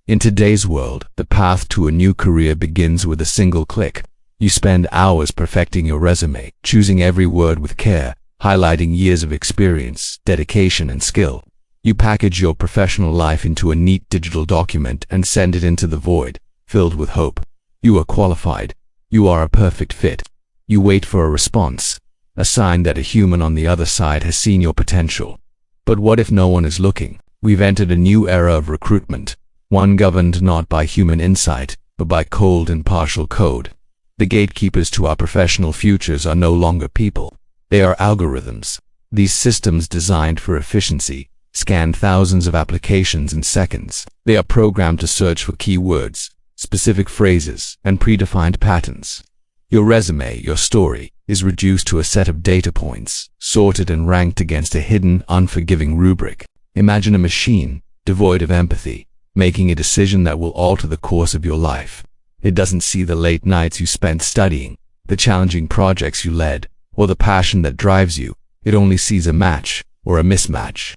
In today's world, the path to a new career begins with a single click. You spend hours perfecting your resume, choosing every word with care, highlighting years of experience, dedication, and skill. You package your professional life into a neat digital document and send it into the void, filled with hope. You are qualified. You are a perfect fit. You wait for a response, a sign that a human on the other side has seen your potential. But what if no one is looking? We've entered a new era of recruitment, one governed not by human insight, but by cold and partial code. The gatekeepers to our professional futures are no longer people. They are algorithms. These systems designed for efficiency scan thousands of applications in seconds. They are programmed to search for keywords, specific phrases, and predefined patterns. Your resume, your story, is reduced to a set of data points, sorted and ranked against a hidden, unforgiving rubric. Imagine a machine, devoid of empathy, making a decision that will alter the course of your life. It doesn't see the late nights you spent studying, the challenging projects you led, or the passion that drives you. It only sees a match or a mismatch.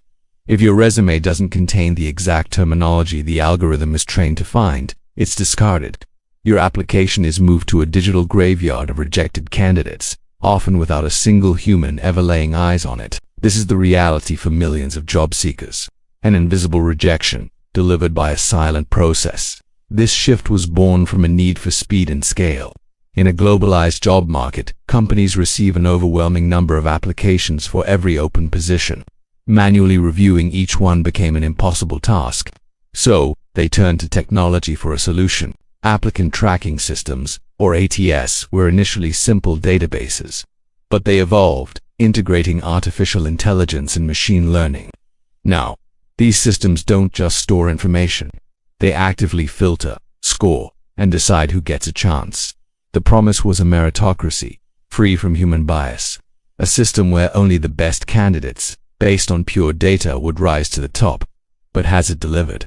If your resume doesn't contain the exact terminology the algorithm is trained to find, it's discarded. Your application is moved to a digital graveyard of rejected candidates, often without a single human ever laying eyes on it. This is the reality for millions of job seekers. An invisible rejection, delivered by a silent process. This shift was born from a need for speed and scale. In a globalized job market, companies receive an overwhelming number of applications for every open position. Manually reviewing each one became an impossible task. So, they turned to technology for a solution. Applicant tracking systems, or ATS, were initially simple databases. But they evolved, integrating artificial intelligence and machine learning. Now, these systems don't just store information. They actively filter, score, and decide who gets a chance. The promise was a meritocracy, free from human bias. A system where only the best candidates, based on pure data, would rise to the top. But has it delivered?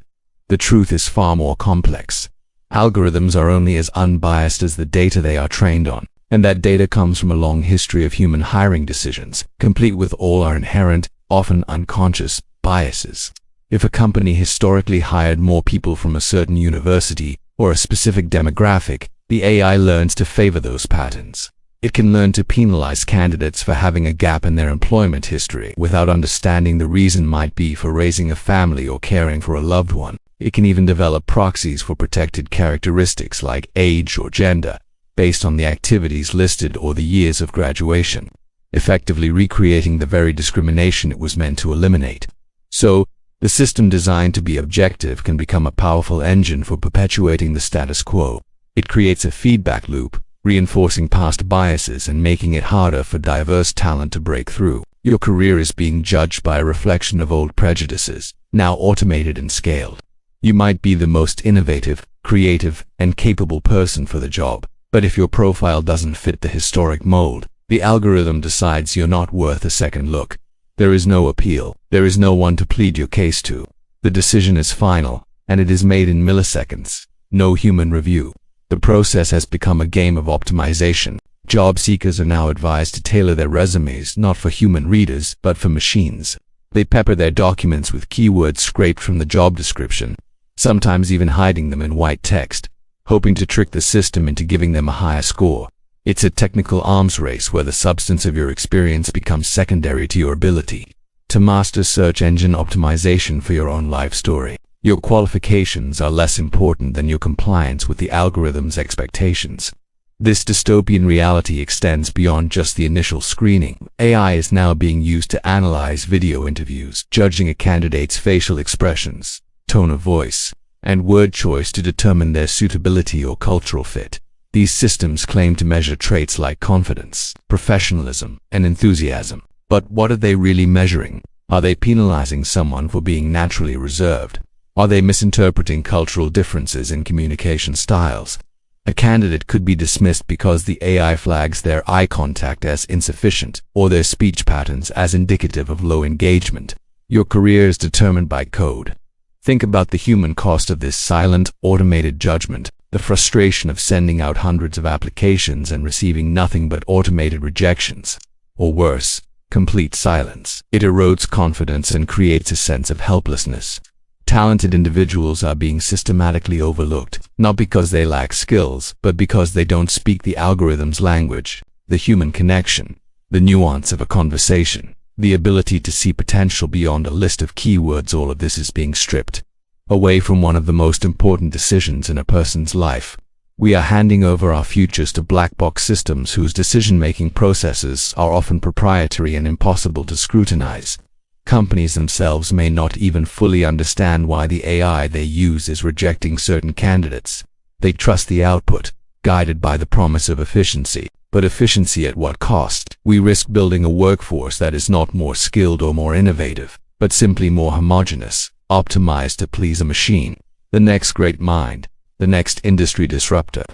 The truth is far more complex. Algorithms are only as unbiased as the data they are trained on, and that data comes from a long history of human hiring decisions, complete with all our inherent, often unconscious, biases. If a company historically hired more people from a certain university or a specific demographic, the AI learns to favor those patterns. It can learn to penalize candidates for having a gap in their employment history without understanding the reason might be for raising a family or caring for a loved one. It can even develop proxies for protected characteristics like age or gender, based on the activities listed or the years of graduation, effectively recreating the very discrimination it was meant to eliminate. So, the system designed to be objective can become a powerful engine for perpetuating the status quo. It creates a feedback loop, reinforcing past biases and making it harder for diverse talent to break through. Your career is being judged by a reflection of old prejudices, now automated and scaled. You might be the most innovative, creative, and capable person for the job, but if your profile doesn't fit the historic mold, the algorithm decides you're not worth a second look. There is no appeal. There is no one to plead your case to. The decision is final, and it is made in milliseconds. No human review. The process has become a game of optimization. Job seekers are now advised to tailor their resumes not for human readers, but for machines. They pepper their documents with keywords scraped from the job description, sometimes even hiding them in white text, hoping to trick the system into giving them a higher score. It's a technical arms race where the substance of your experience becomes secondary to your ability to master search engine optimization for your own life story. Your qualifications are less important than your compliance with the algorithm's expectations. This dystopian reality extends beyond just the initial screening. AI is now being used to analyze video interviews, judging a candidate's facial expressions, tone of voice, and word choice to determine their suitability or cultural fit. These systems claim to measure traits like confidence, professionalism, and enthusiasm. But what are they really measuring? Are they penalizing someone for being naturally reserved? Are they misinterpreting cultural differences in communication styles? A candidate could be dismissed because the AI flags their eye contact as insufficient or their speech patterns as indicative of low engagement. Your career is determined by code. Think about the human cost of this silent, automated judgment. The frustration of sending out hundreds of applications and receiving nothing but automated rejections. Or worse, complete silence. It erodes confidence and creates a sense of helplessness. Talented individuals are being systematically overlooked, not because they lack skills, but because they don't speak the algorithm's language, the human connection, the nuance of a conversation, the ability to see potential beyond a list of keywords. All of this is being stripped away from one of the most important decisions in a person's life. We are handing over our futures to black box systems whose decision-making processes are often proprietary and impossible to scrutinize. Companies themselves may not even fully understand why the AI they use is rejecting certain candidates. They trust the output, guided by the promise of efficiency. But efficiency at what cost? We risk building a workforce that is not more skilled or more innovative, but simply more homogeneous, optimized to please a machine. The next great mind, the next industry disruptor,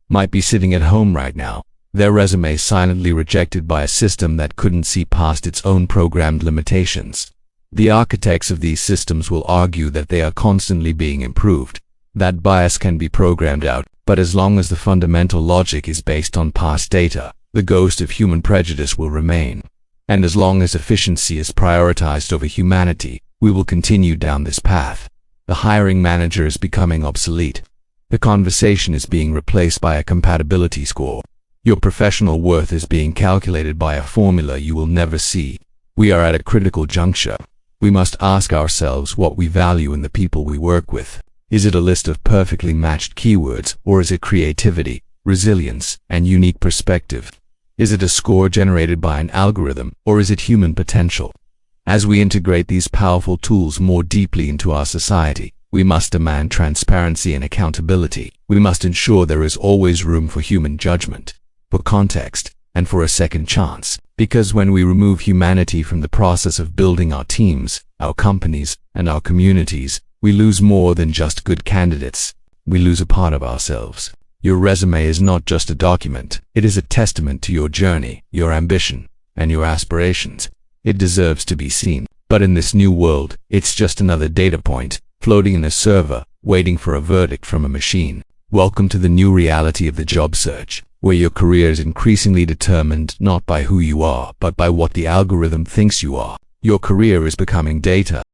might be sitting at home right now, their resume silently rejected by a system that couldn't see past its own programmed limitations. The architects of these systems will argue that they are constantly being improved, that bias can be programmed out, but as long as the fundamental logic is based on past data, the ghost of human prejudice will remain. And as long as efficiency is prioritized over humanity, we will continue down this path. The hiring manager is becoming obsolete. The conversation is being replaced by a compatibility score. Your professional worth is being calculated by a formula you will never see. We are at a critical juncture. We must ask ourselves what we value in the people we work with. Is it a list of perfectly matched keywords, or is it creativity, resilience, and unique perspective? Is it a score generated by an algorithm, or is it human potential? As we integrate these powerful tools more deeply into our society, we must demand transparency and accountability. We must ensure there is always room for human judgment, for context, and for a second chance. Because when we remove humanity from the process of building our teams, our companies, and our communities, we lose more than just good candidates. We lose a part of ourselves. Your resume is not just a document. It is a testament to your journey, your ambition, and your aspirations. It deserves to be seen. But in this new world, it's just another data point, floating in a server, waiting for a verdict from a machine. Welcome to the new reality of the job search, where your career is increasingly determined not by who you are, but by what the algorithm thinks you are. Your career is becoming data.